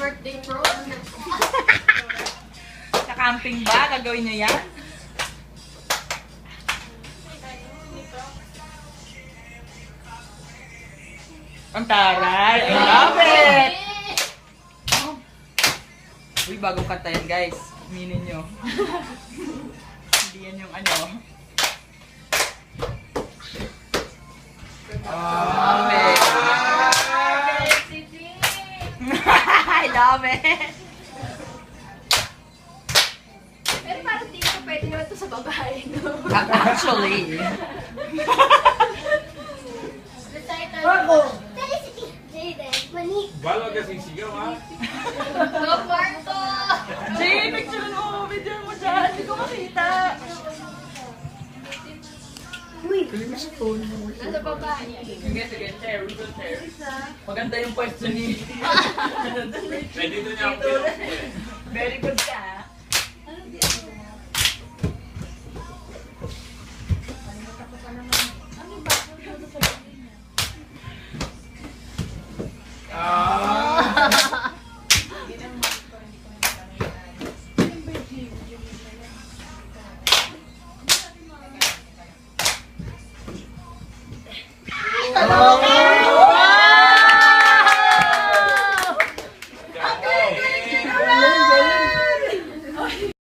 birthday bro. Sa camping ba? Gagawin niyo yan? Ang taray! I love it! Uy, bagong kanta yan guys. Aminin nyo. Hindi yan yung ano. Love it! I love it! Pero parang di ko pwede naman ito sa babae, no? Actually. Ako! Felicity! Jaden, mani! Balo kasi sigaw ha. Go, Marto! Jay, picture mo! Video mo dyan! Hindi ko makita! Uy! Nasa babae. Sige, sige. Chair. We will chair. Maganda yung pwesto ni... Pwede doon niya ako Very good ka. Hello!